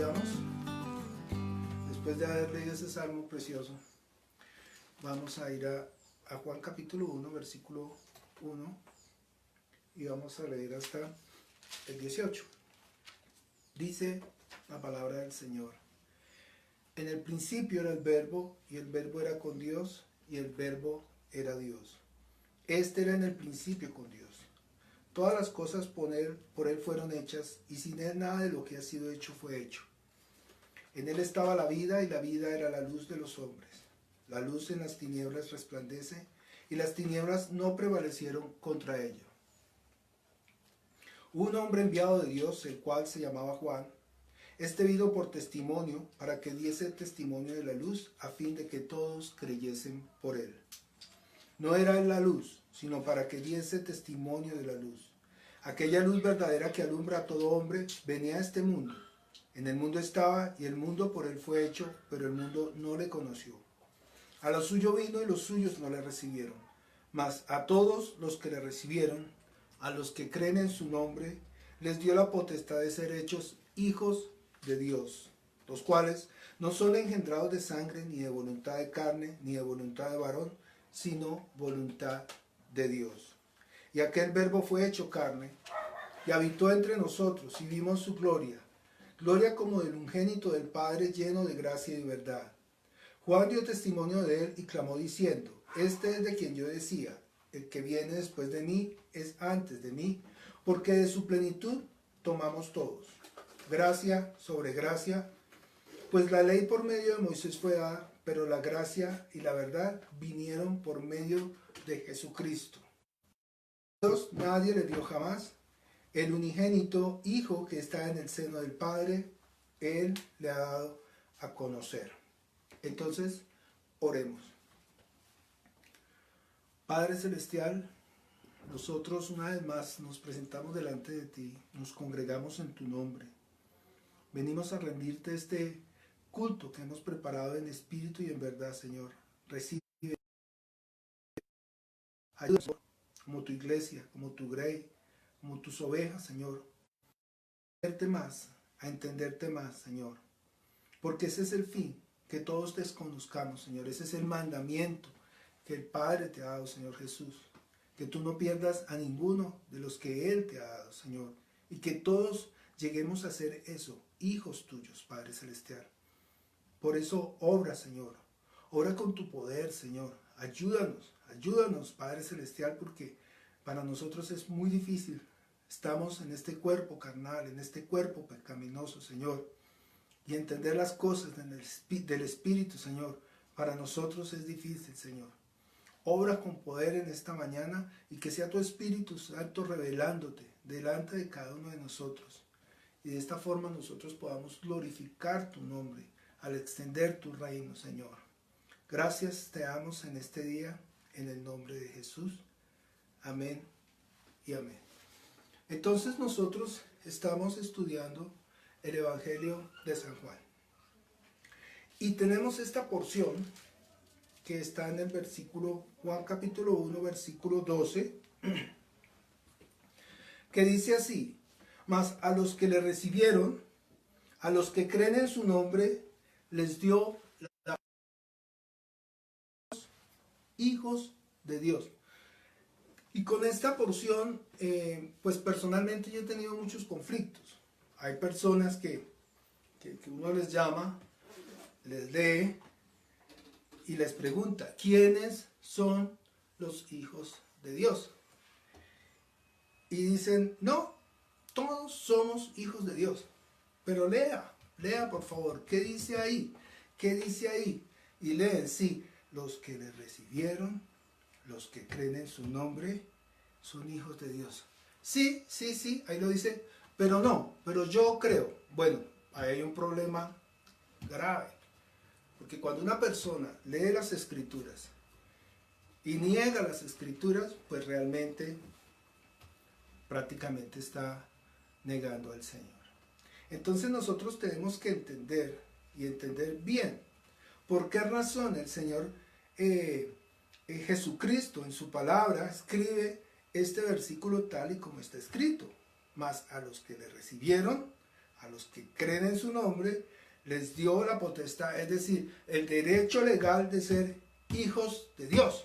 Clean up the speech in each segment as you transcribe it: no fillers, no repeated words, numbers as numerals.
estudiamos, después de haber leído ese salmo precioso, vamos a ir a Juan capítulo 1, versículo 1, y vamos a leer hasta el 18. Dice la palabra del Señor: en el principio era el Verbo, y el Verbo era con Dios, y el Verbo era Dios. Este era en el principio con Dios. Todas las cosas por él fueron hechas, y sin él nada de lo que ha sido hecho fue hecho. En él estaba la vida, y la vida era la luz de los hombres. La luz en las tinieblas resplandece, y las tinieblas no prevalecieron contra ello. Hubo un hombre enviado de Dios, el cual se llamaba Juan. Este vino por testimonio, para que diese testimonio de la luz, a fin de que todos creyesen por él. No era él la luz, sino para que diese testimonio de la luz. Aquella luz verdadera que alumbra a todo hombre venía a este mundo. En el mundo estaba, y el mundo por él fue hecho, pero el mundo no le conoció. A lo suyo vino, y los suyos no le recibieron. Mas a todos los que le recibieron, a los que creen en su nombre, les dio la potestad de ser hechos hijos de Dios, los cuales no son engendrados de sangre, ni de voluntad de carne, ni de voluntad de varón, sino voluntad de Dios. Y aquel Verbo fue hecho carne, y habitó entre nosotros, y vimos su gloria, gloria como del unigénito del Padre, lleno de gracia y de verdad. Juan dio testimonio de él, y clamó diciendo: este es de quien yo decía, el que viene después de mí es antes de mí, porque de su plenitud tomamos todos. Gracia sobre gracia, pues la ley por medio de Moisés fue dada, pero la gracia y la verdad vinieron por medio de Jesucristo. Dios nadie le dio jamás, el unigénito Hijo que está en el seno del Padre, Él le ha dado a conocer. Entonces, oremos. Padre Celestial, nosotros una vez más nos presentamos delante de ti, nos congregamos en tu nombre. Venimos a rendirte este culto que hemos preparado en espíritu y en verdad, Señor. Recibe, ayúdanos como tu iglesia, como tu grey, como tus ovejas, Señor. A entenderte más, Señor. Porque ese es el fin, que todos desconozcamos, Señor. Ese es el mandamiento que el Padre te ha dado, Señor Jesús. Que tú no pierdas a ninguno de los que Él te ha dado, Señor. Y que todos lleguemos a ser eso, hijos tuyos, Padre Celestial. Por eso obra, Señor. Obra con tu poder, Señor. Ayúdanos, Padre Celestial, porque para nosotros es muy difícil. Estamos en este cuerpo carnal, en este cuerpo pecaminoso, Señor. Y entender las cosas del Espíritu, Señor, para nosotros es difícil, Señor. Obra con poder en esta mañana y que sea tu Espíritu Santo revelándote delante de cada uno de nosotros. Y de esta forma nosotros podamos glorificar tu nombre al extender tu reino, Señor. Gracias te damos en este día, en el nombre de Jesús. Amén y amén. Entonces nosotros estamos estudiando el Evangelio de San Juan. Y tenemos esta porción que está en el versículo, Juan capítulo 1, versículo 12, que dice así: mas a los que le recibieron, a los que creen en su nombre, les dio la hijos de Dios. Y con esta porción, pues personalmente yo he tenido muchos conflictos. Hay personas que uno les llama, les lee y les pregunta: ¿quiénes son los hijos de Dios? Y dicen: no, todos somos hijos de Dios. Pero lea por favor, ¿qué dice ahí? ¿Qué dice ahí? Y leen: sí, los que le recibieron, los que creen en su nombre, son hijos de Dios. Sí, ahí lo dice, pero no, pero yo creo. Bueno, ahí hay un problema grave. Porque cuando una persona lee las Escrituras y niega las Escrituras, pues realmente prácticamente está negando al Señor. Entonces nosotros tenemos que entender y entender bien por qué razón el Señor Jesucristo en su palabra escribe este versículo tal y como está escrito. Mas a los que le recibieron, a los que creen en su nombre, les dio la potestad, es decir, el derecho legal de ser hijos de Dios.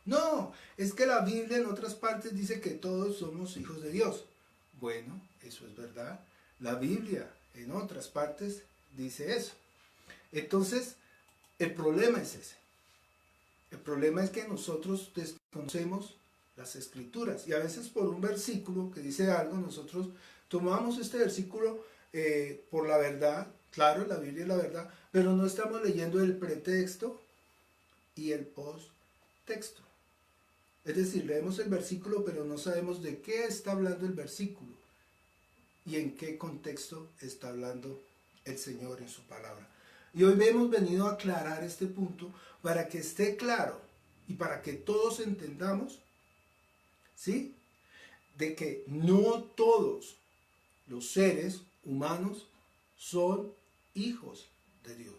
No, es que la Biblia en otras partes dice que todos somos hijos de Dios. Bueno, eso es verdad. La Biblia en otras partes dice eso. Entonces, el problema es ese. El problema es que nosotros desconocemos las escrituras y a veces por un versículo que dice algo, nosotros tomamos este versículo por la verdad. Claro, la Biblia es la verdad, pero no estamos leyendo el pretexto y el posttexto. Es decir, leemos el versículo, pero no sabemos de qué está hablando el versículo y en qué contexto está hablando el Señor en su palabra. Y hoy hemos venido a aclarar este punto para que esté claro y para que todos entendamos, ¿sí?, de que no todos los seres humanos son hijos de Dios.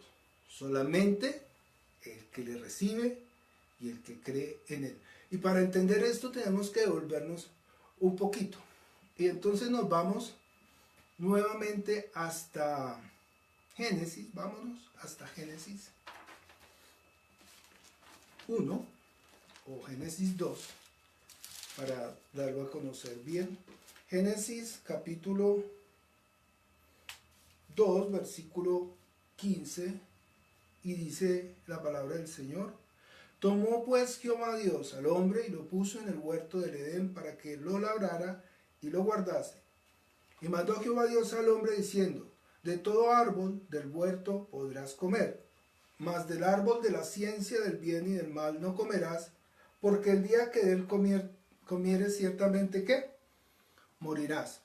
Solamente el que le recibe y el que cree en él. Y para entender esto tenemos que devolvernos un poquito. Y entonces nos vamos nuevamente hasta Génesis. Vámonos hasta Génesis 1 o Génesis 2 para darlo a conocer bien. Génesis capítulo 2, versículo 15, y dice la palabra del Señor: tomó pues Jehová Dios al hombre y lo puso en el huerto del Edén para que lo labrara y lo guardase. Y mandó Jehová Dios al hombre diciendo: de todo árbol del huerto podrás comer, mas del árbol de la ciencia del bien y del mal no comerás, porque el día que de él comieres ciertamente, ¿qué? Morirás.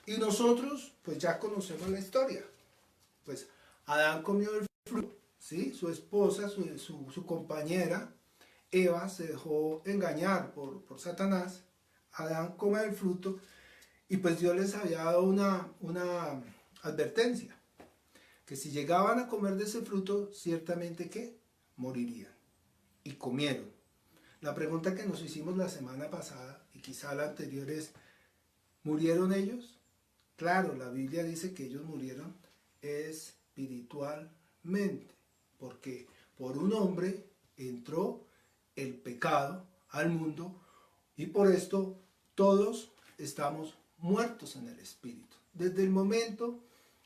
Y nosotros pues ya conocemos la historia. Pues Adán comió el fruto, ¿sí? Su esposa, su compañera Eva se dejó engañar por Satanás. Adán come el fruto y pues Dios les había dado una advertencia, que si llegaban a comer de ese fruto, ciertamente ¿qué? Morirían. Y comieron. La pregunta que nos hicimos la semana pasada y quizá la anterior es: ¿murieron ellos? Claro, la Biblia dice que ellos murieron espiritualmente, porque por un hombre entró el pecado al mundo y por esto todos estamos muertos en el espíritu, desde el momento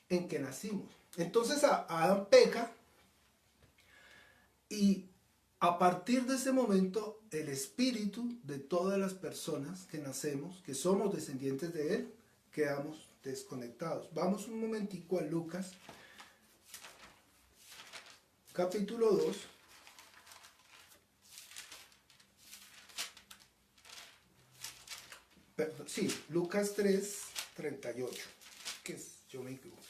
en que nacimos. Entonces Adán peca y a partir de ese momento el espíritu de todas las personas que nacemos, que somos descendientes de él, quedamos desconectados. Vamos un momentico a Lucas capítulo 2. Sí, Lucas 3, 38. Yo me equivoco.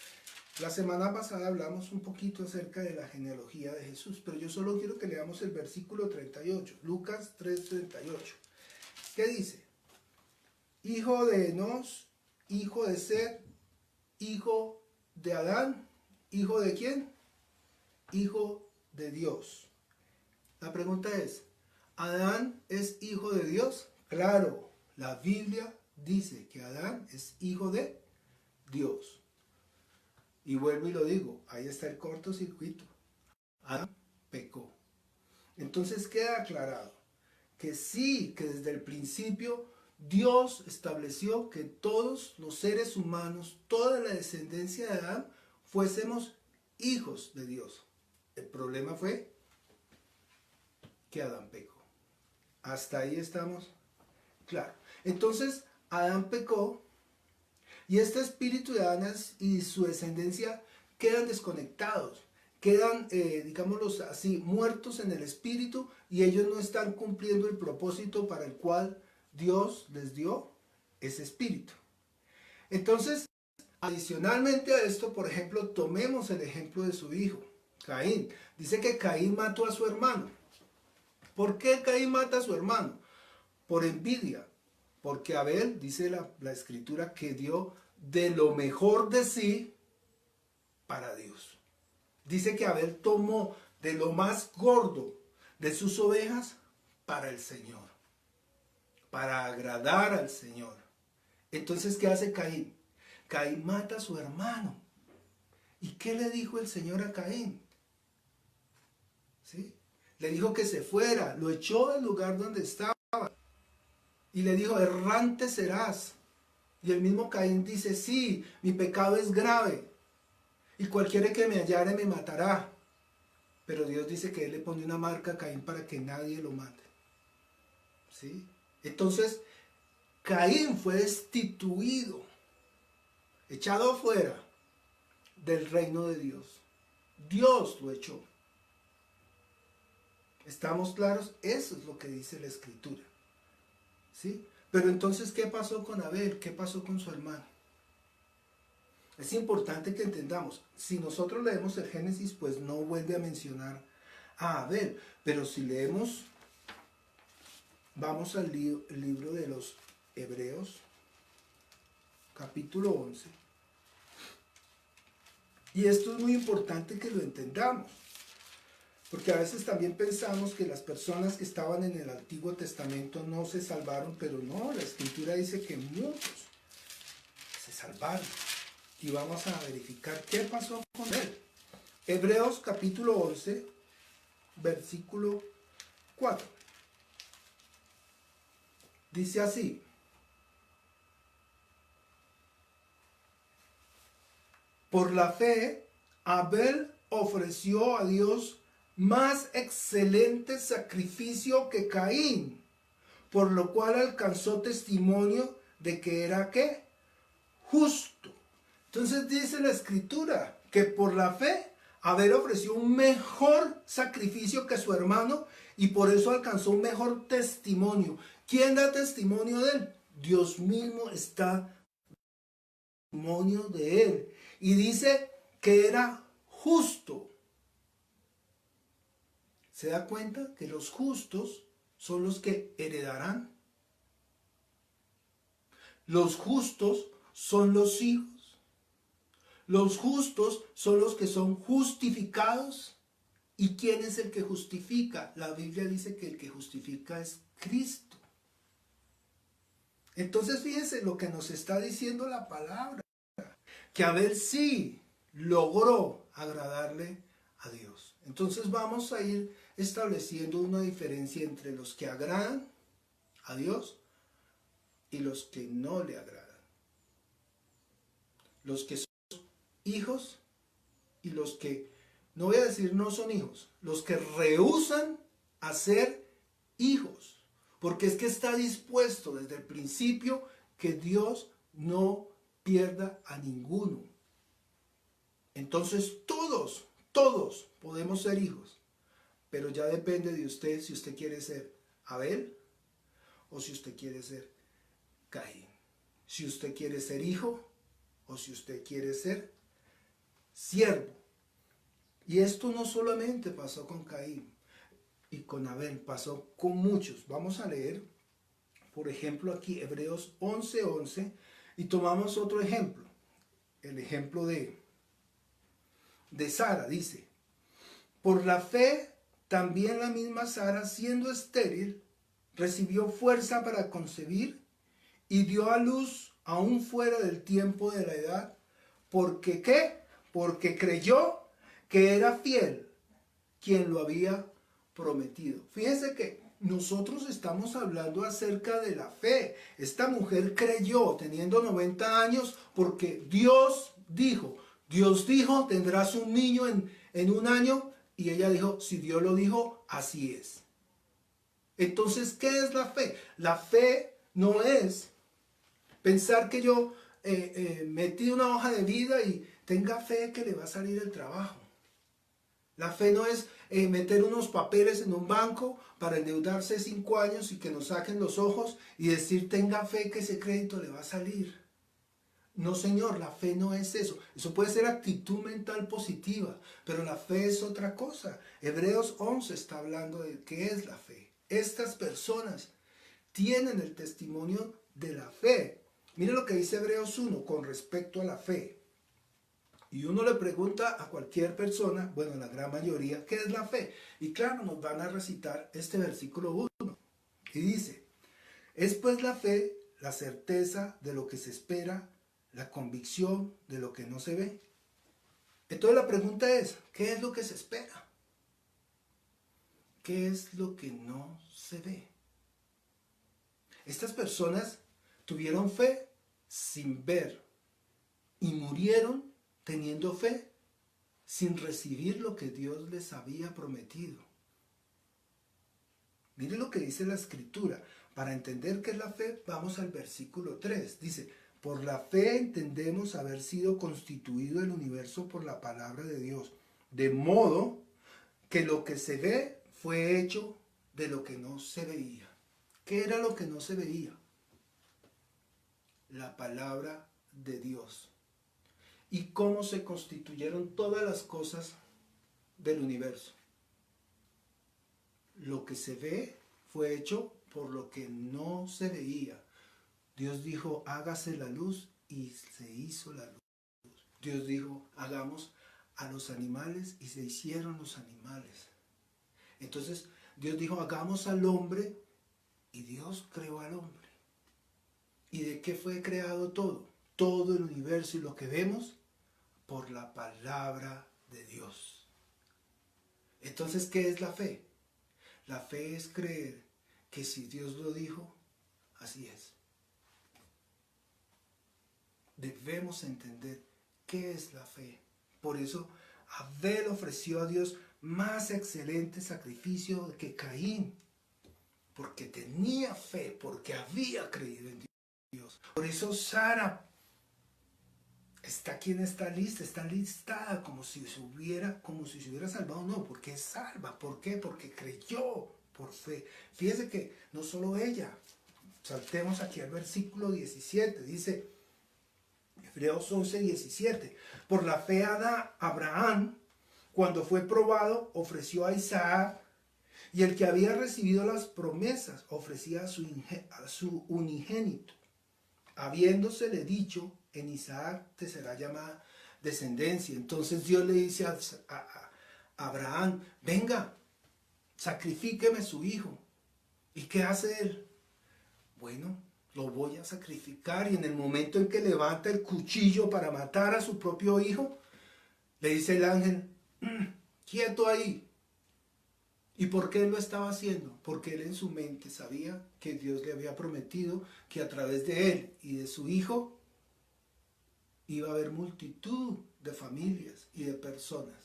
La semana pasada hablamos un poquito acerca de la genealogía de Jesús, pero yo solo quiero que leamos el versículo 38. Lucas 3, 38. ¿Qué dice? Hijo de Enos, hijo de Set, hijo de Adán, ¿hijo de quién? Hijo de Dios. La pregunta es: ¿Adán es hijo de Dios? Claro. La Biblia dice que Adán es hijo de Dios. Y vuelvo y lo digo, ahí está el cortocircuito. Adán pecó. Entonces queda aclarado que sí, que desde el principio Dios estableció que todos los seres humanos, toda la descendencia de Adán, fuésemos hijos de Dios. El problema fue que Adán pecó. Hasta ahí estamos. Claro. Entonces, Adán pecó y este espíritu de Adán y su descendencia quedan desconectados, quedan, digámoslo así, muertos en el espíritu y ellos no están cumpliendo el propósito para el cual Dios les dio ese espíritu. Entonces, adicionalmente a esto, por ejemplo, tomemos el ejemplo de su hijo, Caín. Dice que Caín mató a su hermano. ¿Por qué Caín mata a su hermano? Por envidia, porque Abel, dice la escritura, que dio de lo mejor de sí para Dios. Dice que Abel tomó de lo más gordo de sus ovejas para el Señor, para agradar al Señor. Entonces, ¿qué hace Caín? Caín mata a su hermano. ¿Y qué le dijo el Señor a Caín? ¿Sí? Le dijo que se fuera, lo echó del lugar donde estaba y le dijo, errante serás. Y el mismo Caín dice, sí, mi pecado es grave y cualquiera que me hallare me matará. Pero Dios dice que Él le pone una marca a Caín para que nadie lo mate. ¿Sí? Entonces, Caín fue destituido, echado fuera del reino de Dios. Dios lo echó. ¿Estamos claros? Eso es lo que dice la Escritura. ¿Sí? Pero entonces, ¿qué pasó con Abel? ¿Qué pasó con su hermano? Es importante que entendamos, si nosotros leemos el Génesis, pues no vuelve a mencionar a Abel, pero si leemos, vamos al libro de los Hebreos, capítulo 11, y esto es muy importante que lo entendamos, porque a veces también pensamos que las personas que estaban en el Antiguo Testamento no se salvaron, pero no, la Escritura dice que muchos se salvaron. Y vamos a verificar qué pasó con él. Hebreos capítulo 11, versículo 4. Dice así. Por la fe, Abel ofreció a Dios más excelente sacrificio que Caín, por lo cual alcanzó testimonio de que era ¿qué? Justo. Entonces dice la Escritura que por la fe Abel ofreció un mejor sacrificio que su hermano y por eso alcanzó un mejor testimonio. ¿Quién da testimonio de él? Dios mismo está testimonio de él y dice que era justo. ¿Se da cuenta que los justos son los que heredarán? Los justos son los hijos. Los justos son los que son justificados. ¿Y quién es el que justifica? La Biblia dice que el que justifica es Cristo. Entonces fíjense lo que nos está diciendo la palabra. Que Abel sí logró agradarle a Dios. Entonces vamos a ir estableciendo una diferencia entre los que agradan a Dios y los que no le agradan. Los que son hijos y los que, no voy a decir no son hijos, los que rehúsan a ser hijos. Porque es que está dispuesto desde el principio que Dios no pierda a ninguno. Entonces todos podemos ser hijos, pero ya depende de usted si usted quiere ser Abel o si usted quiere ser Caín. Si usted quiere ser hijo o si usted quiere ser siervo. Y esto no solamente pasó con Caín y con Abel, pasó con muchos. Vamos a leer, por ejemplo, aquí Hebreos 11:11 y tomamos otro ejemplo. El ejemplo de Sara, dice, por la fe también la misma Sara, siendo estéril, recibió fuerza para concebir y dio a luz aún fuera del tiempo de la edad. ¿Porque qué? Porque creyó que era fiel quien lo había prometido. Fíjense que nosotros estamos hablando acerca de la fe. Esta mujer creyó teniendo 90 años porque Dios dijo, tendrás un niño en un año, y ella dijo, si Dios lo dijo, así es. Entonces, ¿qué es la fe? La fe no es pensar que yo metí una hoja de vida y tenga fe que le va a salir el trabajo. La fe no es meter unos papeles en un banco para endeudarse 5 años y que nos saquen los ojos y decir tenga fe que ese crédito le va a salir. No, señor, la fe no es eso. Eso puede ser actitud mental positiva, pero la fe es otra cosa. Hebreos 11 está hablando de qué es la fe. Estas personas tienen el testimonio de la fe. Mire lo que dice Hebreos 1 con respecto a la fe. Y uno le pregunta a cualquier persona, bueno, la gran mayoría, ¿qué es la fe? Y claro, nos van a recitar este versículo 1. Y dice, es pues la fe la certeza de lo que se espera, la convicción de lo que no se ve. Entonces la pregunta es, ¿qué es lo que se espera? ¿Qué es lo que no se ve? Estas personas tuvieron fe sin ver y murieron teniendo fe sin recibir lo que Dios les había prometido. Mire lo que dice la Escritura. Para entender qué es la fe, vamos al versículo 3. Dice, por la fe entendemos haber sido constituido el universo por la palabra de Dios, de modo que lo que se ve fue hecho de lo que no se veía. ¿Qué era lo que no se veía? La palabra de Dios. ¿Y cómo se constituyeron todas las cosas del universo? Lo que se ve fue hecho por lo que no se veía. Dios dijo, hágase la luz, y se hizo la luz. Dios dijo, hagamos a los animales, y se hicieron los animales. Entonces Dios dijo, hagamos al hombre, y Dios creó al hombre. ¿Y de qué fue creado todo? Todo el universo y lo que vemos por la palabra de Dios. Entonces, ¿qué es la fe? La fe es creer que si Dios lo dijo, así es. Debemos entender qué es la fe. Por eso Abel ofreció a Dios más excelente sacrificio que Caín, porque tenía fe, porque había creído en Dios. Por eso Sara está aquí en esta lista, está listada como si se hubiera salvado. No, porque es salva. ¿Por qué? Porque creyó por fe. Fíjese que no solo ella. Saltemos aquí al versículo 17. Dice, Hebreos 11, 17. Por la fe Abraham, cuando fue probado, ofreció a Isaac, y el que había recibido las promesas ofrecía a su unigénito, habiéndosele dicho, en Isaac te será llamada descendencia. Entonces Dios le dice a Abraham, venga, sacrifíqueme su hijo. ¿Y qué hace él? Bueno, lo voy a sacrificar. Y en el momento en que levanta el cuchillo para matar a su propio hijo, le dice el ángel, quieto ahí. ¿Y por qué él lo estaba haciendo? Porque él en su mente sabía que Dios le había prometido que a través de él y de su hijo iba a haber multitud de familias y de personas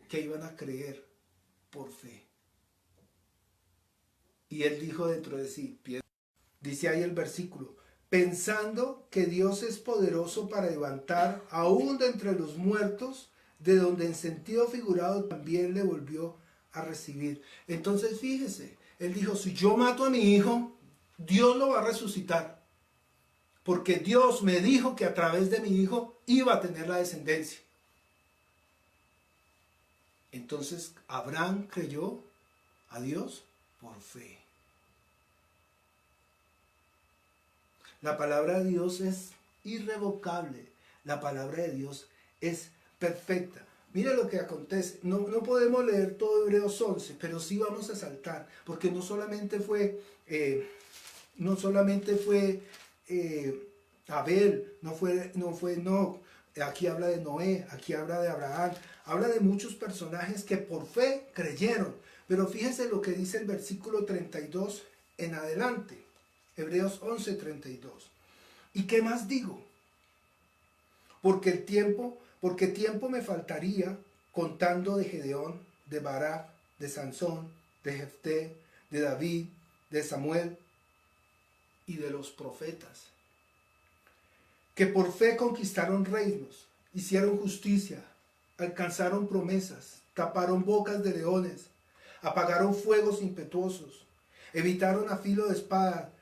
que iban a creer por fe. Y él dijo dentro de sí, dice ahí el versículo, pensando que Dios es poderoso para levantar aún de entre los muertos, de donde en sentido figurado también le volvió a recibir. Entonces fíjese, él dijo, si yo mato a mi hijo, Dios lo va a resucitar. Porque Dios me dijo que a través de mi hijo iba a tener la descendencia. Entonces Abraham creyó a Dios por fe. La palabra de Dios es irrevocable. La palabra de Dios es perfecta. Mira lo que acontece. No podemos leer todo Hebreos 11, pero sí vamos a saltar. Porque no solamente fue Abel, no fue Enoc. Aquí habla de Noé, aquí habla de Abraham. Habla de muchos personajes que por fe creyeron. Pero fíjense lo que dice el versículo 32 en adelante. Hebreos 11, 32. ¿Y qué más digo? Porque tiempo me faltaría contando de Gedeón, de Barak, de Sansón, de Jefté, de David, de Samuel y de los profetas, que por fe conquistaron reinos, hicieron justicia, alcanzaron promesas, taparon bocas de leones, apagaron fuegos impetuosos, evitaron a filo de espada,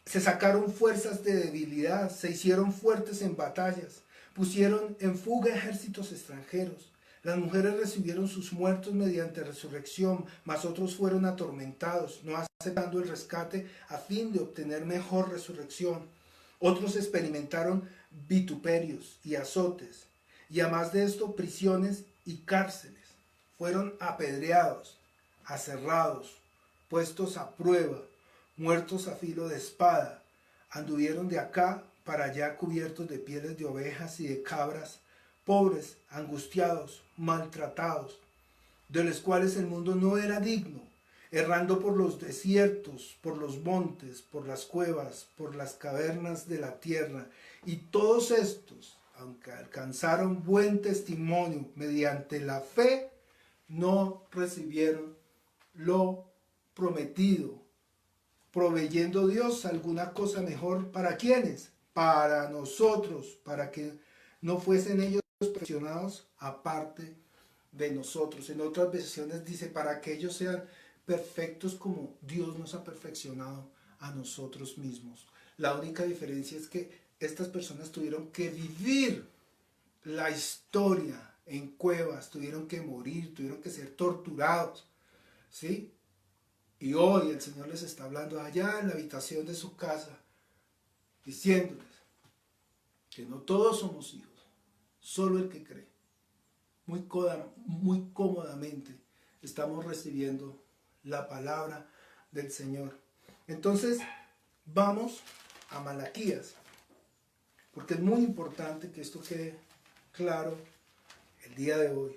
se sacaron fuerzas de debilidad, se hicieron fuertes en batallas, pusieron en fuga ejércitos extranjeros. Las mujeres recibieron sus muertos mediante resurrección, mas otros fueron atormentados, no aceptando el rescate a fin de obtener mejor resurrección. Otros experimentaron vituperios y azotes, y además de esto prisiones y cárceles. Fueron apedreados, aserrados, puestos a prueba, muertos a filo de espada. Anduvieron de acá para allá cubiertos de pieles de ovejas y de cabras, pobres, angustiados, maltratados, de los cuales el mundo no era digno, errando por los desiertos, por los montes, por las cuevas, por las cavernas de la tierra. Y todos estos, aunque alcanzaron buen testimonio mediante la fe, no recibieron lo prometido, proveyendo Dios alguna cosa mejor. ¿Para quiénes? Para nosotros, para que no fuesen ellos perfeccionados aparte de nosotros. En otras versiones dice, para que ellos sean perfectos como Dios nos ha perfeccionado a nosotros mismos. La única diferencia es que estas personas tuvieron que vivir la historia en cuevas, tuvieron que morir, tuvieron que ser torturados, ¿sí? Y hoy el Señor les está hablando allá en la habitación de su casa, diciéndoles que no todos somos hijos, solo el que cree. Muy cómodamente estamos recibiendo la palabra del Señor. Entonces, vamos a Malaquías, porque es muy importante que esto quede claro el día de hoy.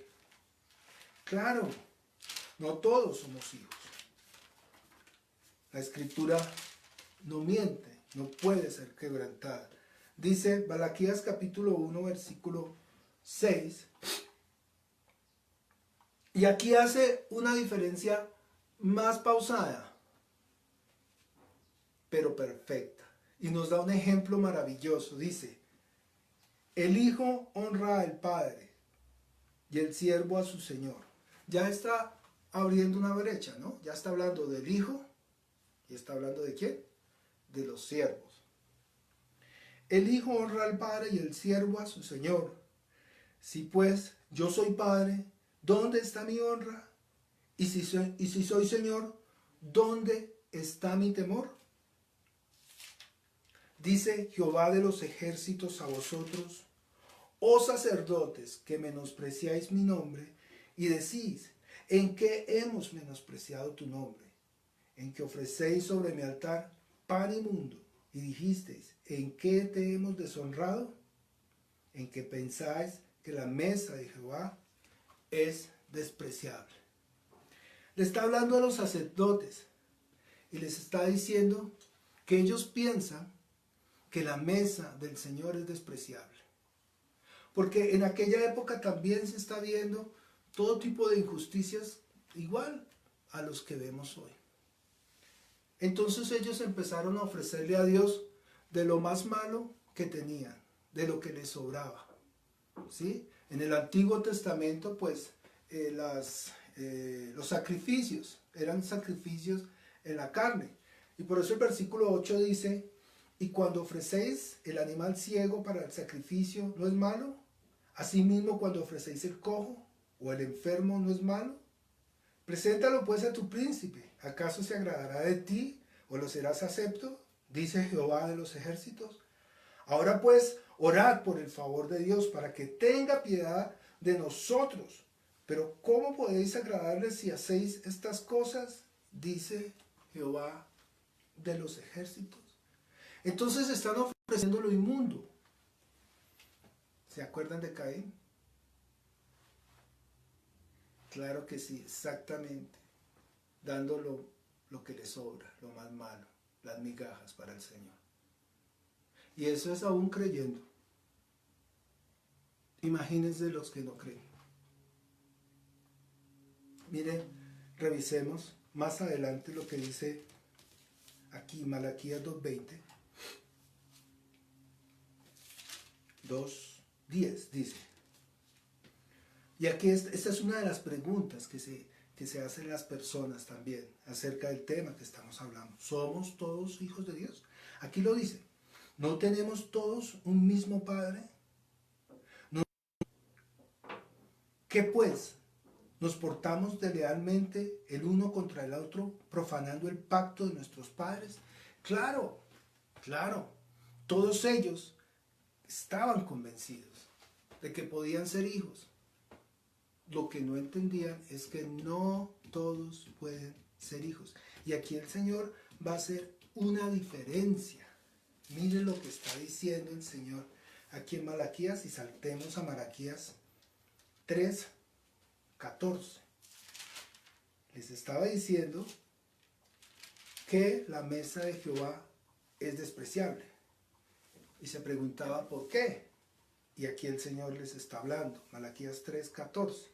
Claro, no todos somos hijos. La Escritura no miente, no puede ser quebrantada. Dice Malaquías capítulo 1, versículo 6. Y aquí hace una diferencia más pausada, pero perfecta. Y nos da un ejemplo maravilloso. Dice, el hijo honra al padre y el siervo a su señor. Ya está abriendo una brecha, ¿no? Ya está hablando del hijo y está hablando ¿de quién? De los siervos. El hijo honra al padre y el siervo a su señor. Si pues yo soy padre, ¿dónde está mi honra? Y si soy señor, ¿dónde está mi temor? Dice Jehová de los ejércitos a vosotros, oh sacerdotes, que menospreciáis mi nombre, y decís, ¿en qué hemos menospreciado tu nombre? En que ofrecéis sobre mi altar pan inmundo, y dijisteis, ¿en qué te hemos deshonrado? En que pensáis que la mesa de Jehová es despreciable. Le está hablando a los sacerdotes y les está diciendo que ellos piensan que la mesa del Señor es despreciable. Porque en aquella época también se está viendo todo tipo de injusticias igual a los que vemos hoy. Entonces ellos empezaron a ofrecerle a Dios de lo más malo que tenían, de lo que les sobraba. ¿Sí? En el Antiguo Testamento, pues, los sacrificios eran sacrificios en la carne. Y por eso el versículo 8 dice, y cuando ofrecéis el animal ciego para el sacrificio, ¿no es malo? Asimismo, cuando ofrecéis el cojo o el enfermo, ¿no es malo? Preséntalo pues a tu príncipe. ¿Acaso se agradará de ti o lo serás acepto? Dice Jehová de los ejércitos. Ahora pues, orad por el favor de Dios para que tenga piedad de nosotros. Pero ¿cómo podéis agradarle si hacéis estas cosas? Dice Jehová de los ejércitos. Entonces están ofreciendo lo inmundo. ¿Se acuerdan de Caín? Claro que sí, exactamente. Dando lo que le sobra, lo más malo, las migajas para el Señor. Y eso es aún creyendo. Imagínense los que no creen. Miren, revisemos más adelante lo que dice aquí Malaquías 2:20. 2:10 dice. Y aquí esta es una de las preguntas que se hacen las personas también acerca del tema que estamos hablando. ¿Somos todos hijos de Dios? Aquí lo dice. ¿No tenemos todos un mismo Padre? ¿Qué pues? ¿Nos portamos deslealmente el uno contra el otro, profanando el pacto de nuestros padres? Claro, claro. Todos ellos estaban convencidos de que podían ser hijos. Lo que no entendían es que no todos pueden ser hijos. Y aquí el Señor va a hacer una diferencia. Miren lo que está diciendo el Señor aquí en Malaquías y saltemos a Malaquías 3:14. Les estaba diciendo que la mesa de Jehová es despreciable. Y se preguntaba por qué. Y aquí el Señor les está hablando. Malaquías 3:14.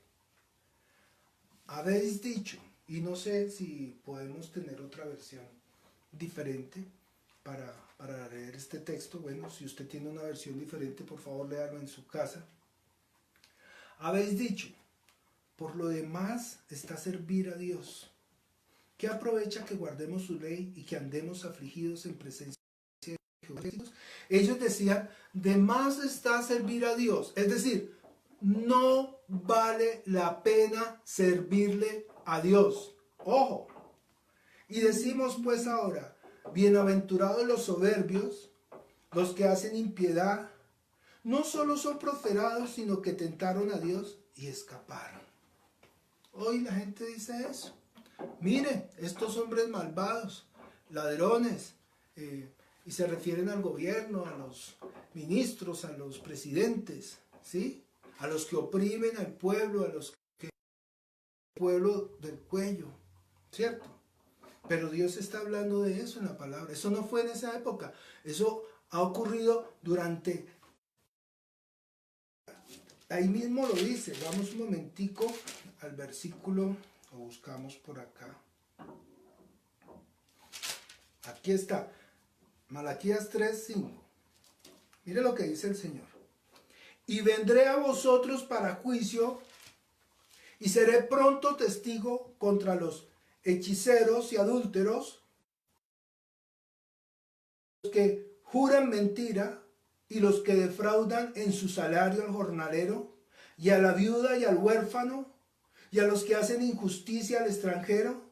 Habéis dicho, y no sé si podemos tener otra versión diferente para leer este texto. Bueno, si usted tiene una versión diferente, por favor léalo en su casa. Habéis dicho, por lo demás está servir a Dios. ¿Qué aprovecha que guardemos su ley y que andemos afligidos en presencia de Jehová? Ellos decían, de más está servir a Dios. Es decir, no vale la pena servirle a Dios. Ojo. Y decimos pues ahora, bienaventurados los soberbios, los que hacen impiedad, no solo son prosperados, sino que tentaron a Dios y escaparon. Hoy la gente dice eso. Mire, estos hombres malvados, ladrones, y se refieren al gobierno, a los ministros, a los presidentes, ¿sí? A los que oprimen al pueblo, a los que el pueblo del cuello, ¿cierto? Pero Dios está hablando de eso en la palabra. Eso no fue en esa época. Eso ha ocurrido durante... Ahí mismo lo dice. Vamos un momentico al versículo, lo buscamos por acá. Aquí está. Malaquías 3:5. Mire lo que dice el Señor. Y vendré a vosotros para juicio y seré pronto testigo contra los hechiceros y adúlteros, los que juran mentira y los que defraudan en su salario al jornalero y a la viuda y al huérfano y a los que hacen injusticia al extranjero,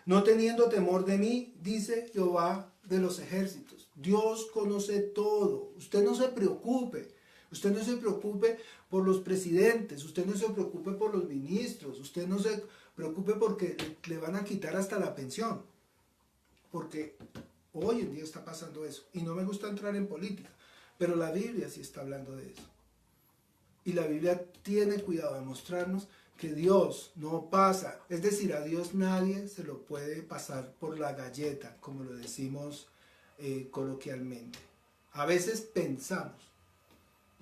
no teniendo temor de mí, dice Jehová de los ejércitos. Dios conoce todo. Usted no se preocupe. Usted no se preocupe por los presidentes. Usted no se preocupe por los ministros. Usted no se preocupe porque le van a quitar hasta la pensión. Porque hoy en día está pasando eso. Y no me gusta entrar en política. Pero la Biblia sí está hablando de eso. Y la Biblia tiene cuidado de mostrarnos que Dios no pasa. Es decir, a Dios nadie se lo puede pasar por la galleta, como lo decimos coloquialmente. A veces pensamos.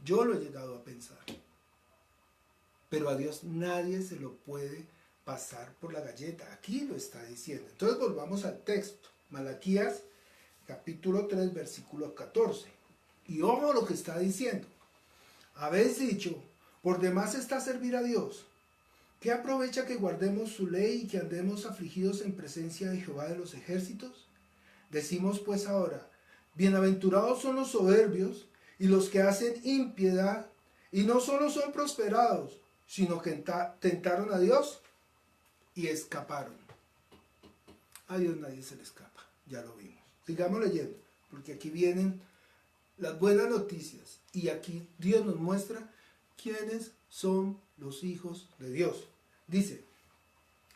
Yo lo he llegado a pensar. Pero a Dios nadie se lo puede pasar por la galleta. Aquí lo está diciendo. Entonces volvamos al texto. Malaquías capítulo 3 versículo 14. Y ojo lo que está diciendo. Habéis dicho, por demás está servir a Dios. ¿Qué aprovecha que guardemos su ley y que andemos afligidos en presencia de Jehová de los ejércitos? Decimos pues ahora, bienaventurados son los soberbios y los que hacen impiedad, y no solo son prosperados, sino que tentaron a Dios y escaparon. A Dios nadie se le escapa, ya lo vimos. Sigamos leyendo, porque aquí vienen las buenas noticias, y aquí Dios nos muestra quiénes son los hijos de Dios. Dice,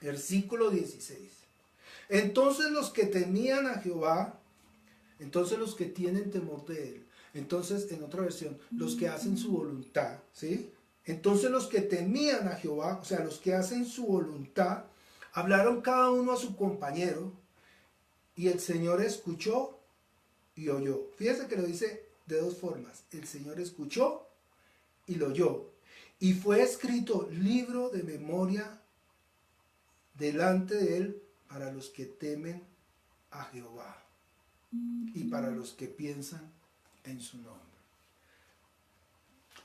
versículo 16. Entonces los que temían a Jehová, entonces los que tienen temor de él, entonces en otra versión, los que hacen su voluntad, ¿sí? Entonces los que temían a Jehová, o sea, los que hacen su voluntad, hablaron cada uno a su compañero, y el Señor escuchó y oyó. Fíjese que lo dice de dos formas. El Señor escuchó y lo oyó. Y fue escrito libro de memoria delante de él para los que temen a Jehová y para los que piensan en su nombre.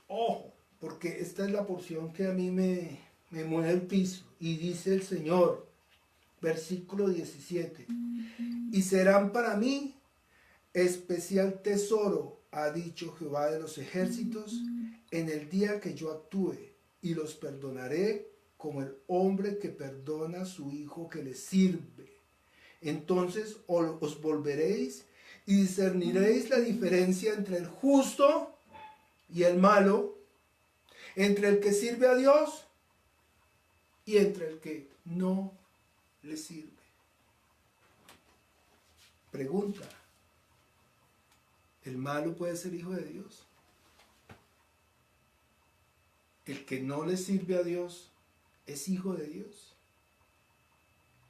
Ojo, porque esta es la porción que a mí me mueve el piso. Y dice el Señor, versículo 17, y serán para mí especial tesoro, ha dicho Jehová de los ejércitos, en el día que yo actúe, y los perdonaré como el hombre que perdona a su hijo que le sirve. Entonces os volveréis y discerniréis la diferencia entre el justo y el malo, entre el que sirve a Dios y entre el que no le sirve. Pregunta, ¿el malo puede ser hijo de Dios? El que no le sirve a Dios es hijo de Dios.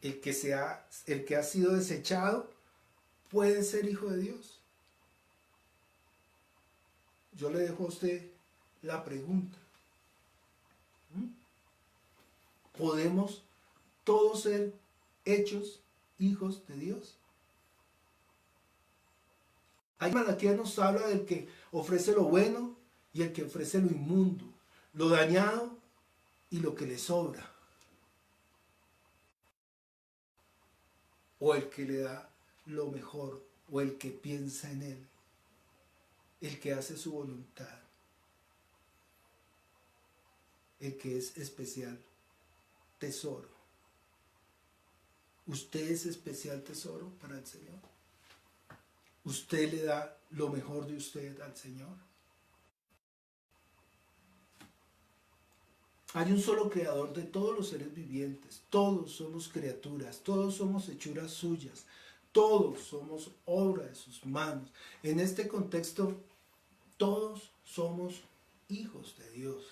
El que ha sido desechado puede ser hijo de Dios. Yo le dejo a usted la pregunta. ¿Podemos todos ser hechos hijos de Dios? Ahí Malaquías nos habla del que ofrece lo bueno y el que ofrece lo inmundo, lo dañado y lo que le sobra. O el que le da lo mejor, o el que piensa en él, el que hace su voluntad, el que es especial tesoro. ¿Usted es especial tesoro para el Señor? ¿Usted le da lo mejor de usted al Señor? Hay un solo creador de todos los seres vivientes. Todos somos criaturas, todos somos hechuras suyas, todos somos obra de sus manos. En este contexto, todos somos hijos de Dios.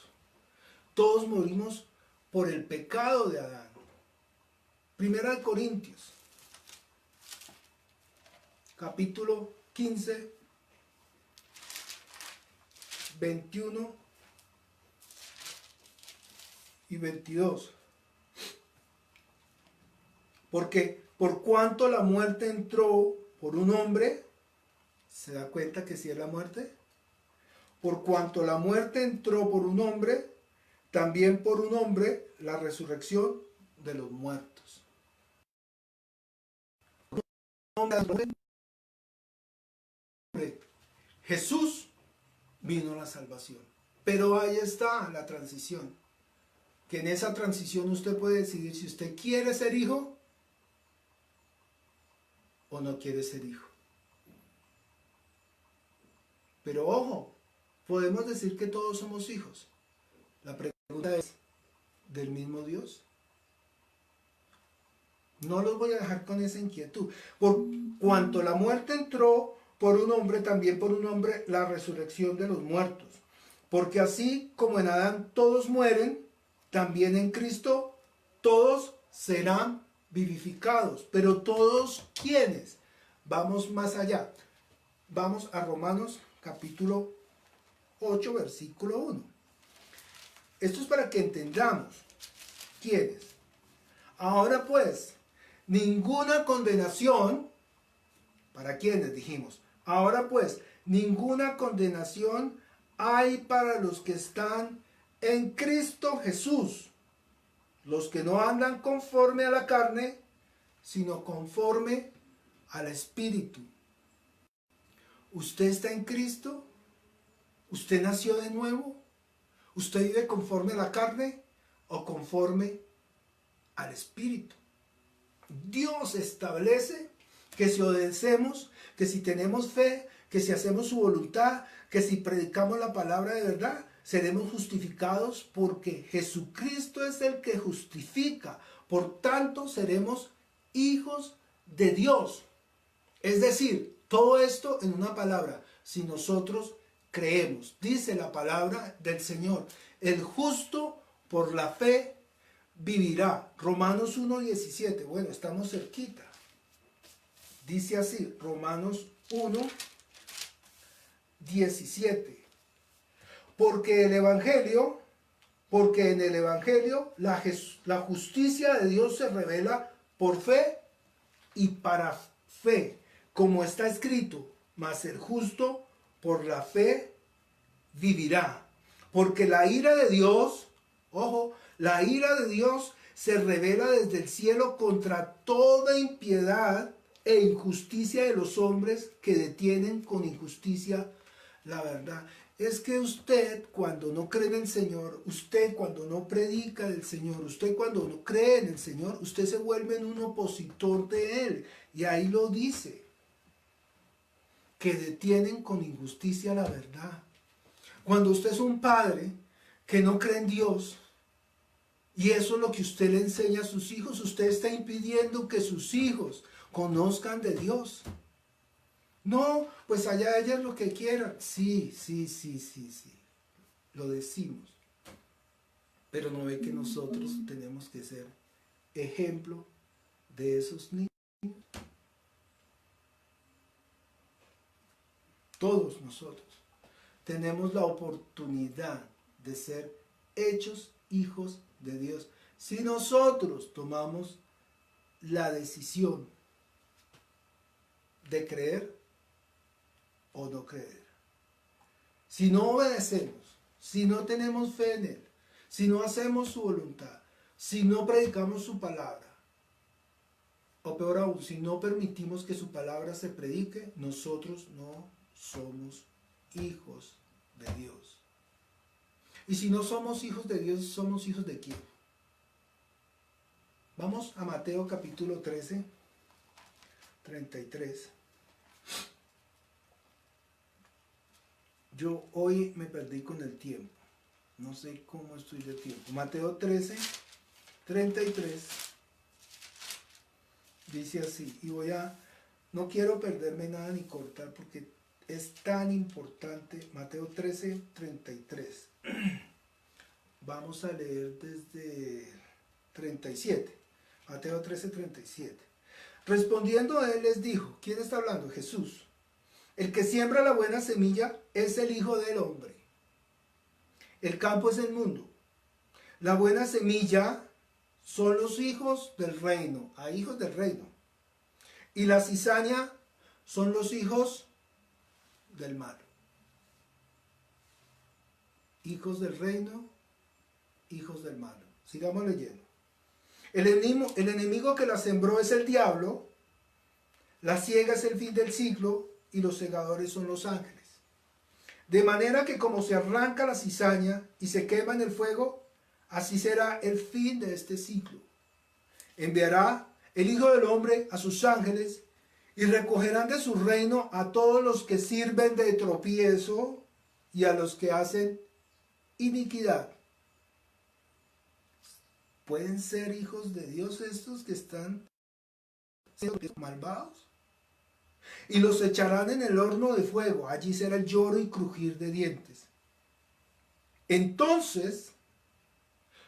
Todos morimos por el pecado de Adán. Primera de Corintios, capítulo 15, 21 y 22. Porque por cuanto la muerte entró por un hombre, ¿se da cuenta que sí es la muerte? Por cuanto la muerte entró por un hombre, también por un hombre la resurrección de los muertos. Jesús vino la salvación. Pero ahí está la transición. Que en esa transición usted puede decidir si usted quiere ser hijo o no quiere ser hijo. Pero ojo, podemos decir que todos somos hijos. La pregunta es, ¿del mismo Dios? No los voy a dejar con esa inquietud. Por cuanto la muerte entró por un hombre, también por un hombre la resurrección de los muertos. Porque así como en Adán todos mueren, también en Cristo todos serán vivificados. Pero todos, ¿quiénes? Vamos más allá. Vamos a Romanos capítulo 8, versículo 1. Esto es para que entendamos quiénes. Ahora pues, ninguna condenación, ¿para quiénes dijimos? Ahora pues, ninguna condenación hay para los que están en Cristo Jesús, los que no andan conforme a la carne, sino conforme al Espíritu. ¿Usted está en Cristo? ¿Usted nació de nuevo? ¿Usted vive conforme a la carne o conforme al Espíritu? Dios establece que si obedecemos, que si tenemos fe, que si hacemos su voluntad, que si predicamos la palabra de verdad, seremos justificados porque Jesucristo es el que justifica. Por tanto, seremos hijos de Dios. Es decir, todo esto en una palabra, si nosotros creemos. Dice la palabra del Señor, el justo por la fe vivirá. Romanos 1:17. Bueno, estamos cerquita. Dice así, Romanos 1:17. Porque en el Evangelio la justicia de Dios se revela por fe y para fe, como está escrito, mas el justo por la fe vivirá. Porque la ira de Dios, ojo, la ira de Dios se revela desde el cielo contra toda impiedad e injusticia de los hombres que detienen con injusticia la verdad. Es que usted cuando no cree en el Señor, usted cuando no predica del Señor, usted cuando no cree en el Señor, usted se vuelve en un opositor de Él. Y ahí lo dice, que detienen con injusticia la verdad. Cuando usted es un padre que no cree en Dios, y eso es lo que usted le enseña a sus hijos, usted está impidiendo que sus hijos conozcan de Dios. No, pues allá ellas lo que quieran. Sí. Lo decimos. Pero no ve que nosotros tenemos que ser ejemplo de esos niños. Todos nosotros tenemos la oportunidad de ser hechos hijos de Dios si nosotros tomamos la decisión de creer o no creer. Si no obedecemos, si no tenemos fe en Él, si no hacemos su voluntad, si no predicamos su palabra, o peor aún, si no permitimos que su palabra se predique, nosotros no somos hijos de Dios. Y si no somos hijos de Dios, ¿somos hijos de quién? Vamos a Mateo capítulo 13, 33. Yo hoy me perdí con el tiempo. No sé cómo estoy de tiempo. Mateo 13, 33. Dice así. Y no quiero perderme nada ni cortar porque es tan importante. Mateo 13, 33. Vamos a leer desde 37. Mateo 13, 37. Respondiendo a él les dijo, ¿quién está hablando? Jesús. El que siembra la buena semilla es el Hijo del Hombre. El campo es el mundo. La buena semilla son los hijos del reino. Hay hijos del reino. Y la cizaña son los hijos del mal. Hijos del reino, hijos del mal. Sigamos leyendo. El enemigo que la sembró es el diablo. La siega es el fin del siglo. Y los segadores son los ángeles. De manera que como se arranca la cizaña y se quema en el fuego, así será el fin de este ciclo. Enviará el Hijo del Hombre a sus ángeles y recogerán de su reino a todos los que sirven de tropiezo y a los que hacen iniquidad. ¿Pueden ser hijos de Dios estos que están siendo malvados? Y los echarán en el horno de fuego, allí será el lloro y crujir de dientes. Entonces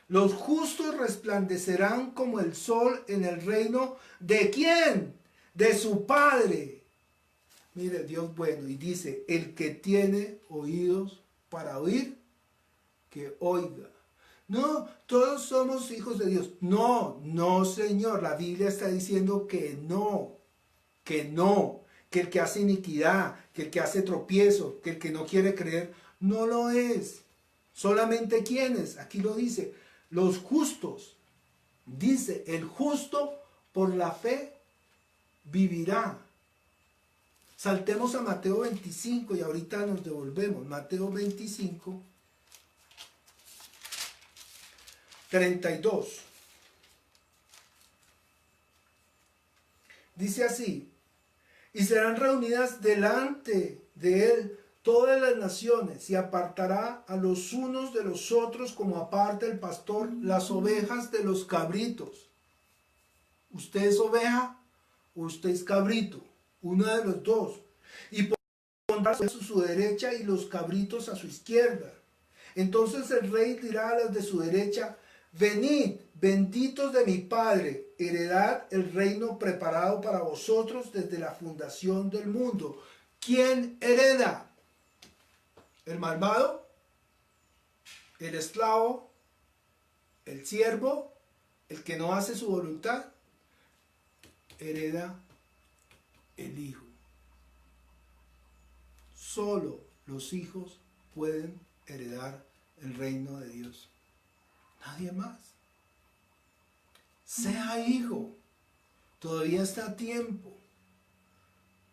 los justos resplandecerán como el sol en el reino ¿de quién? De su Padre. Mire, Dios bueno, y dice, el que tiene oídos para oír, que oiga. No, todos somos hijos de Dios. No, no, Señor, la Biblia está diciendo que no, que no. Que el que hace iniquidad, que el que hace tropiezo, que el que no quiere creer, no lo es. Solamente quienes, aquí lo dice, los justos. Dice, el justo por la fe vivirá. Saltemos a Mateo 25 y ahorita nos devolvemos. Mateo 25, 32. Dice así. Y serán reunidas delante de él todas las naciones, y apartará a los unos de los otros como aparta el pastor las ovejas de los cabritos. ¿Usted es oveja o usted es cabrito? Uno de los dos. Y pondrá a su derecha y los cabritos a su izquierda. Entonces el rey dirá a los de su derecha, venid, benditos de mi Padre, heredad el reino preparado para vosotros desde la fundación del mundo. ¿Quién hereda? ¿El malvado? ¿El esclavo? ¿El siervo? ¿El que no hace su voluntad? Hereda el Hijo. Solo los hijos pueden heredar el reino de Dios. Nadie más. Sea hijo. Todavía está a tiempo.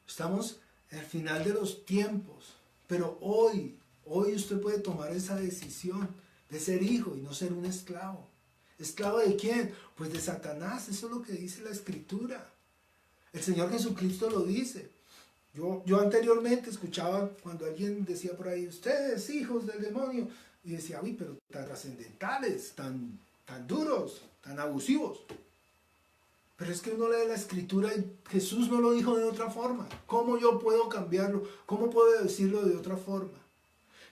Estamos al final de los tiempos. Pero hoy usted puede tomar esa decisión de ser hijo y no ser un esclavo. ¿Esclavo de quién? Pues de Satanás. Eso es lo que dice la Escritura. El Señor Jesucristo lo dice. Yo anteriormente escuchaba cuando alguien decía por ahí, ustedes hijos del demonio. Y decía, uy, pero tan trascendentales, tan duros, tan abusivos. Pero es que uno lee la Escritura y Jesús no lo dijo de otra forma. ¿Cómo yo puedo cambiarlo? ¿Cómo puedo decirlo de otra forma?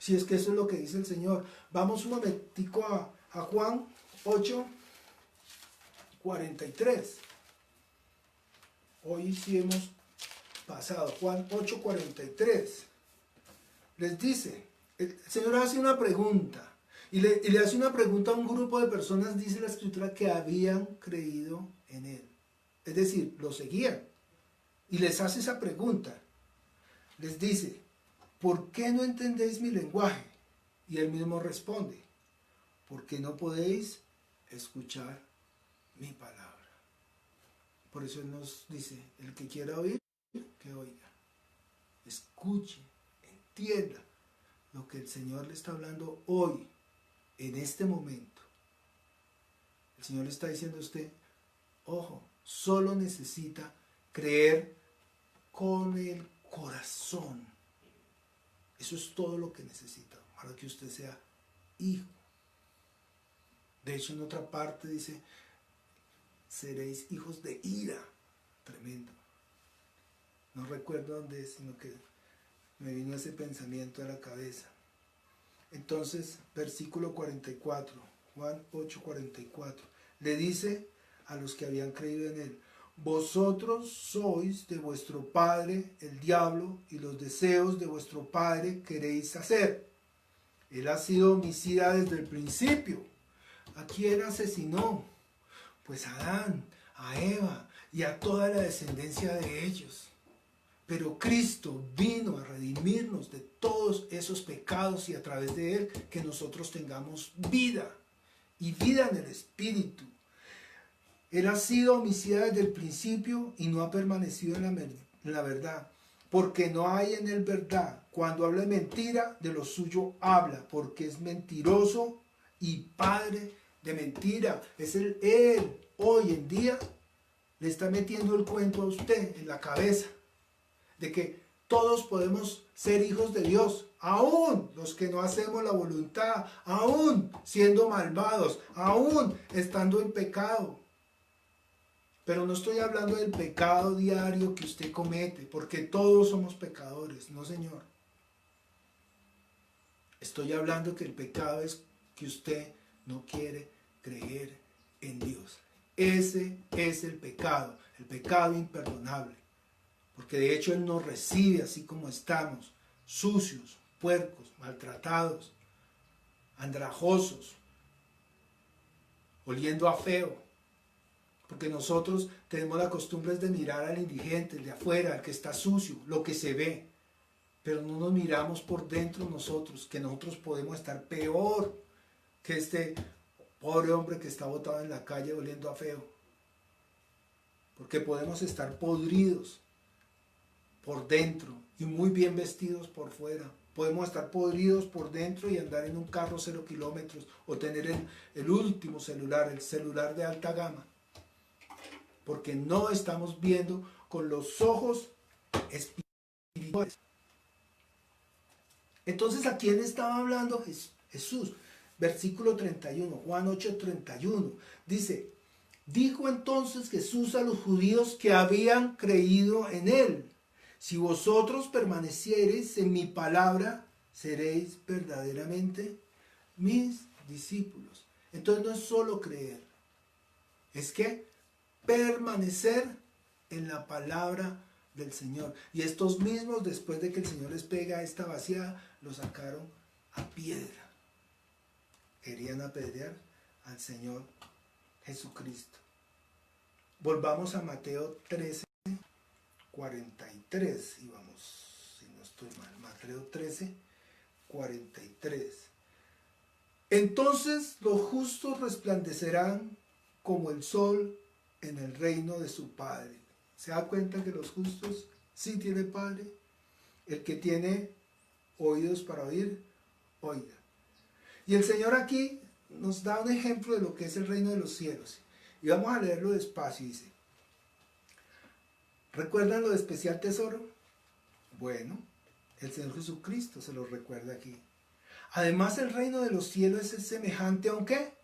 Si es que eso es lo que dice el Señor. Vamos un momentico a Juan 8:43. Hoy sí hemos pasado. Juan 8:43. Les dice, el Señor hace una pregunta. Y le hace una pregunta a un grupo de personas, dice la Escritura, que habían creído en Él. Es decir, lo seguían. Y les hace esa pregunta. Les dice, ¿por qué no entendéis mi lenguaje? Y Él mismo responde, porque no podéis escuchar mi palabra. Por eso Él nos dice, el que quiera oír, que oiga. Escuche, entienda lo que el Señor le está hablando hoy, en este momento. El Señor le está diciendo a usted, ojo, solo necesita creer con el corazón. Eso es todo lo que necesita para que usted sea hijo. De hecho, en otra parte dice, seréis hijos de ira. Tremendo. No recuerdo dónde es, sino que me vino ese pensamiento a la cabeza. Entonces, versículo 44, Juan 8:44, le dice a los que habían creído en Él, vosotros sois de vuestro padre el diablo, y los deseos de vuestro padre queréis hacer. Él ha sido homicida desde el principio. ¿A quién asesinó? Pues a Adán, a Eva y a toda la descendencia de ellos. Pero Cristo vino a redimirnos de todos esos pecados y a través de Él que nosotros tengamos vida y vida en el Espíritu. Él ha sido homicida desde el principio y no ha permanecido en la verdad, porque no hay en Él verdad. Cuando habla de mentira, de lo suyo habla, porque es mentiroso y padre de mentira. Es Él hoy en día le está metiendo el cuento a usted en la cabeza de que todos podemos ser hijos de Dios, aún los que no hacemos la voluntad, aún siendo malvados, aún estando en pecado. Pero no estoy hablando del pecado diario que usted comete, porque todos somos pecadores, no señor. Estoy hablando que el pecado es que usted no quiere creer en Dios. Ese es el pecado imperdonable. Porque de hecho Él nos recibe así como estamos, sucios, puercos, maltratados, andrajosos, oliendo a feo. Porque nosotros tenemos la costumbre de mirar al indigente, el de afuera, al que está sucio, lo que se ve. Pero no nos miramos por dentro nosotros, que nosotros podemos estar peor que este pobre hombre que está botado en la calle oliendo a feo. Porque podemos estar podridos por dentro y muy bien vestidos por fuera. Podemos estar podridos por dentro y andar en un carro 0 kilómetros o tener el último celular, el celular de alta gama. Porque no estamos viendo con los ojos espirituales. Entonces, ¿a quién estaba hablando Jesús? Versículo 31, Juan 8:31. Dice, dijo entonces Jesús a los judíos que habían creído en Él, si vosotros permaneciereis en mi palabra, seréis verdaderamente mis discípulos. Entonces no es solo creer, es que permanecer en la palabra del Señor. Y estos mismos, después de que el Señor les pega esta vaciada, lo sacaron a piedra. Querían apedrear al Señor Jesucristo. Volvamos a Mateo 13:43, y vamos, si no estoy mal, Mateo 13:43. Entonces los justos resplandecerán como el sol en el reino de su Padre. ¿Se da cuenta que los justos sí tienen Padre? El que tiene oídos para oír, oiga. Y el Señor aquí nos da un ejemplo de lo que es el reino de los cielos. Y vamos a leerlo despacio, dice. ¿Recuerdan lo de especial tesoro? Bueno, el Señor Jesucristo se lo recuerda aquí. Además, el reino de los cielos es semejante a un ¿qué?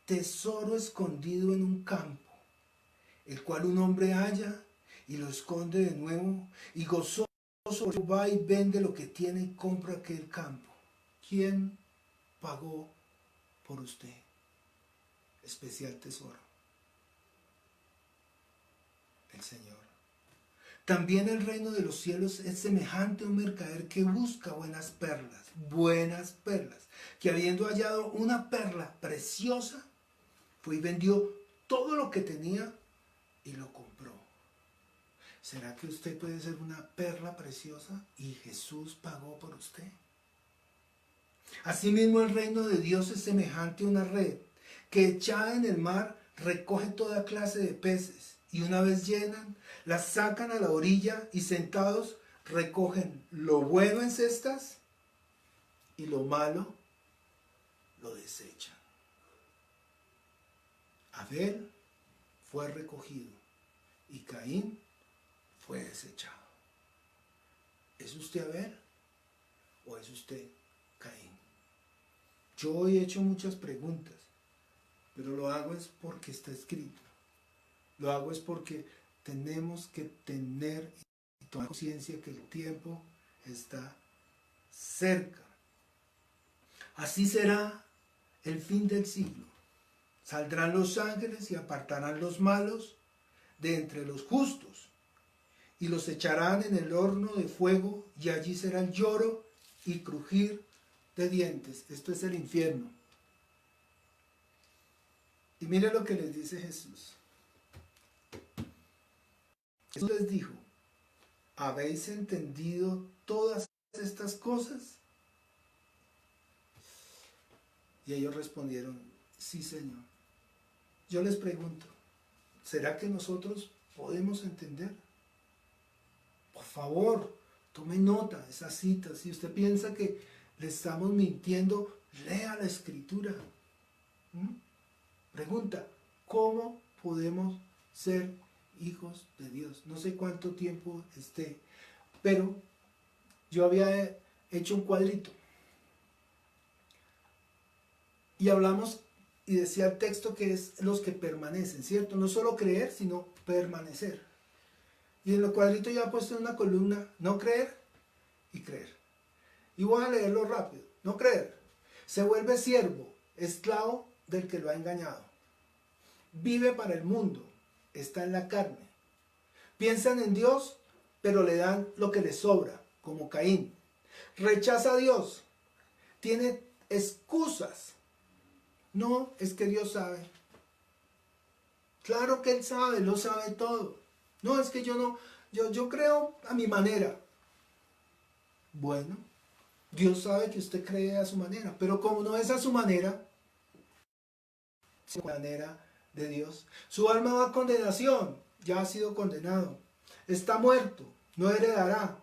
Tesoro escondido en un campo, el cual un hombre halla y lo esconde de nuevo, y gozoso va y vende lo que tiene y compra aquel campo. ¿Quién pagó por usted? especial tesoro, el Señor. También el reino de los cielos es semejante a un mercader que busca buenas perlas, que habiendo hallado una perla preciosa, fue y vendió todo lo que tenía y lo compró. ¿Será que usted puede ser una perla preciosa y Jesús pagó por usted? Asimismo, el reino de Dios es semejante a una red que echada en el mar recoge toda clase de peces, y una vez llenan, las sacan a la orilla y sentados recogen lo bueno en cestas y lo malo lo desechan. Abel fue recogido y Caín fue desechado. ¿Es usted Abel o es usted Caín? Yo hoy he hecho muchas preguntas, pero lo hago es porque está escrito. Lo hago es porque tenemos que tener y tomar conciencia que el tiempo está cerca. Así será el fin del siglo. Saldrán los ángeles y apartarán los malos de entre los justos y los echarán en el horno de fuego, y allí será el lloro y crujir de dientes. Esto es el infierno. Y mire lo que les dice Jesús. Jesús les dijo: ¿habéis entendido todas estas cosas? Y ellos respondieron: sí, Señor. Yo les pregunto, ¿será que nosotros podemos entender? Por favor, tome nota de esas citas. Si usted piensa que le estamos mintiendo, lea la Escritura. Pregunta, ¿cómo podemos ser hijos de Dios? No sé cuánto tiempo esté, pero yo había hecho un cuadrito y hablamos y decía el texto que es los que permanecen, ¿cierto? No solo creer, sino permanecer. Y en el cuadrito ya he puesto en una columna no creer y creer. Y voy a leerlo rápido. No creer. Se vuelve siervo, esclavo del que lo ha engañado. Vive para el mundo, está en la carne. Piensan en Dios, pero le dan lo que les sobra, como Caín. Rechaza a Dios, tiene excusas. No, es que Dios sabe. Claro que Él sabe, lo sabe todo. No, es que yo creo a mi manera. Bueno, Dios sabe que usted cree a su manera, pero como no es a su manera, es a la manera de Dios. Su alma va a condenación, ya ha sido condenado. Está muerto, no heredará.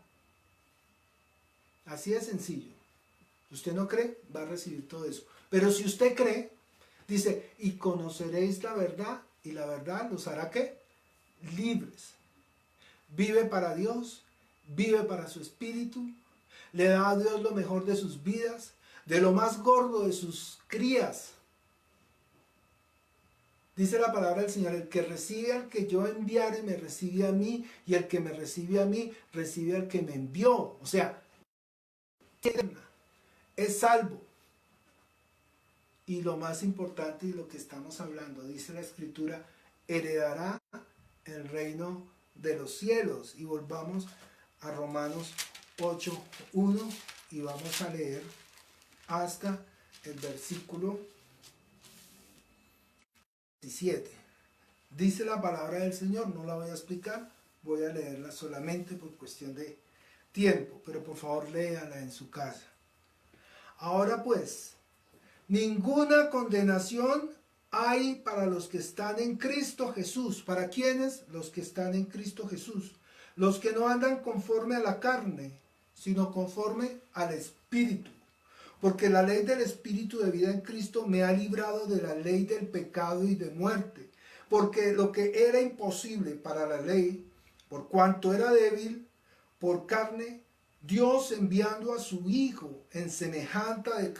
Así de sencillo. Usted no cree, va a recibir todo eso. Pero si usted cree, dice, y conoceréis la verdad, y la verdad los hará ¿qué? Libres. Vive para Dios, vive para su espíritu, le da a Dios lo mejor de sus vidas, de lo más gordo de sus crías. Dice la palabra del Señor: el que recibe al que yo enviare me recibe a mí, y el que me recibe a mí recibe al que me envió. O sea, es salvo. Y lo más importante y lo que estamos hablando, dice la Escritura, heredará el reino de los cielos. Y volvamos a Romanos 8:1 y vamos a leer hasta el versículo 17. Dice la palabra del Señor, no la voy a explicar, voy a leerla solamente por cuestión de tiempo, pero por favor léala en su casa. Ahora pues, ninguna condenación hay para los que están en Cristo Jesús. ¿Para quiénes? Los que están en Cristo Jesús. Los que no andan conforme a la carne, sino conforme al Espíritu. Porque la ley del Espíritu de vida en Cristo me ha librado de la ley del pecado y de muerte. Porque lo que era imposible para la ley, por cuanto era débil, por carne, Dios enviando a su Hijo en semejanza de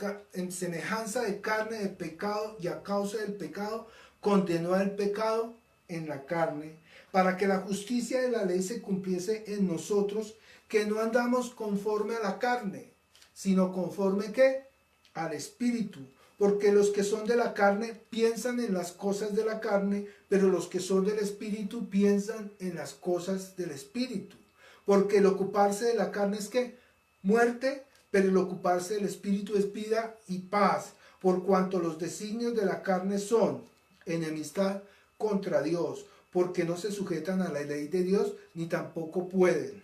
carne de pecado, y a causa del pecado, condenó al pecado en la carne, para que la justicia de la ley se cumpliese en nosotros, que no andamos conforme a la carne, sino conforme ¿qué? Al Espíritu. porque los que son de la carne piensan en las cosas de la carne, pero los que son del Espíritu piensan en las cosas del Espíritu. Porque el ocuparse de la carne es ¿qué? Muerte, pero el ocuparse del Espíritu es vida y paz, por cuanto los designios de la carne son enemistad contra Dios, porque no se sujetan a la ley de Dios, ni tampoco pueden.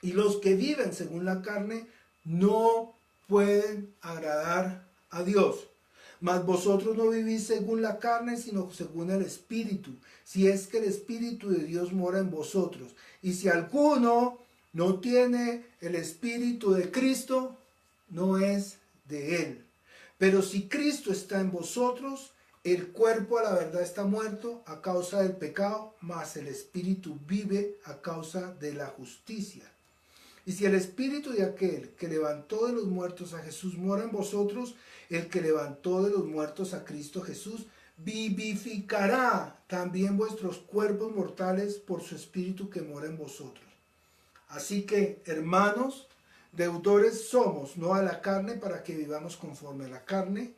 Y los que viven según la carne no pueden agradar a Dios. Mas vosotros no vivís según la carne, sino según el Espíritu, si es que el Espíritu de Dios mora en vosotros. Y si alguno no tiene el Espíritu de Cristo, no es de él. Pero si Cristo está en vosotros, el cuerpo a la verdad está muerto a causa del pecado, mas el Espíritu vive a causa de la justicia. Y si el Espíritu de aquel que levantó de los muertos a Jesús mora en vosotros, el que levantó de los muertos a Cristo Jesús vivificará también vuestros cuerpos mortales por su Espíritu que mora en vosotros. Así que, hermanos, deudores somos, no a la carne, para que vivamos conforme a la carne,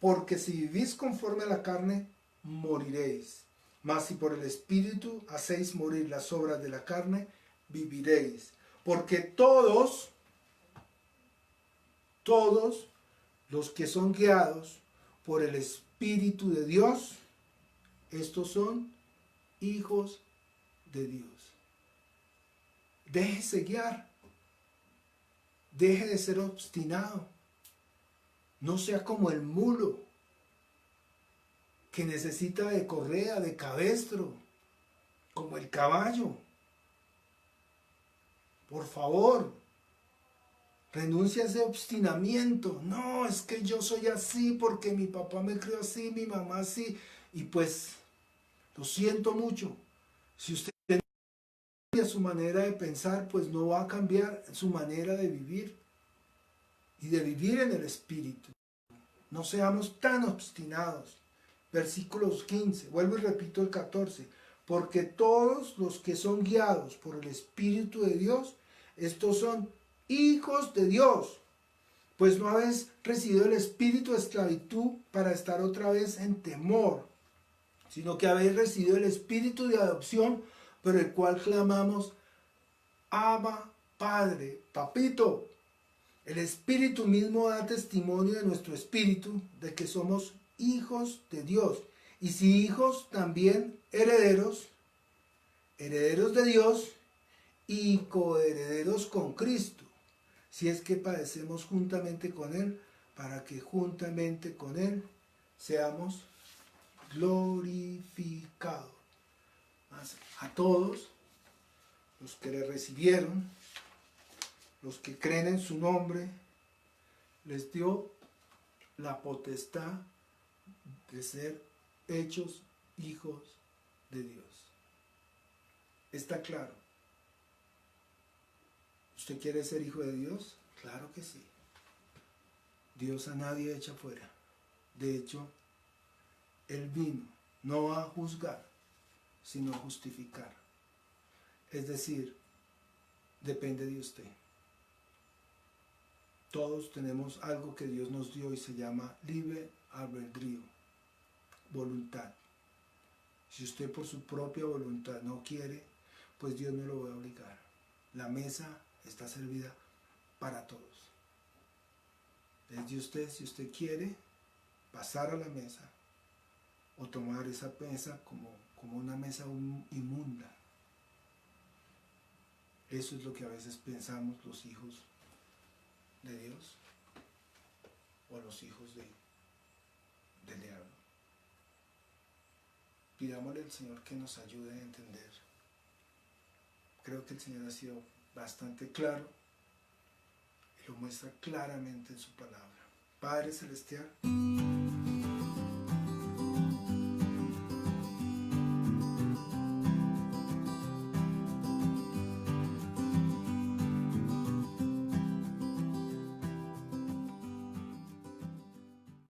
porque si vivís conforme a la carne, moriréis. Mas si por el Espíritu hacéis morir las obras de la carne, viviréis. Porque todos los que son guiados por el Espíritu de Dios, estos son hijos de Dios. Déjese guiar. Deje de ser obstinado. No sea como el mulo que necesita de correa, de cabestro, como el caballo. Por favor, renuncia a ese obstinamiento. No, es que yo soy así porque mi papá me crió así, mi mamá así. Y pues, lo siento mucho. Si usted cambia su manera de pensar, pues no va a cambiar su manera de vivir. Y de vivir en el Espíritu. No seamos tan obstinados. Versículos 15, vuelvo y repito el 14. Porque todos los que son guiados por el Espíritu de Dios, estos son hijos de Dios. Pues no habéis recibido el espíritu de esclavitud para estar otra vez en temor, sino que habéis recibido el espíritu de adopción, por el cual clamamos, Abba, Padre, Papito. El Espíritu mismo da testimonio de nuestro espíritu de que somos hijos de Dios. Y si hijos, también herederos, herederos de Dios y coherederos con Cristo, si es que padecemos juntamente con Él, para que juntamente con Él seamos glorificados. A todos los que le recibieron, los que creen en su nombre, les dio la potestad de ser hechos hijos de Dios. ¿Está claro? ¿Usted quiere ser hijo de Dios? Claro que sí. Dios a nadie echa fuera. De hecho, Él vino no a juzgar, sino a justificar. Es decir, depende de usted. Todos tenemos algo que Dios nos dio y se llama libre albedrío, voluntad. Si usted por su propia voluntad no quiere, pues Dios no lo va a obligar. La mesa está servida para todos. Es de usted si usted quiere pasar a la mesa o tomar esa mesa como una mesa inmunda. Eso es lo que a veces pensamos los hijos de Dios o los hijos del diablo. Pidámosle al Señor que nos ayude a entender. Creo que el Señor ha sido bastante claro y lo muestra claramente en su palabra. Padre Celestial,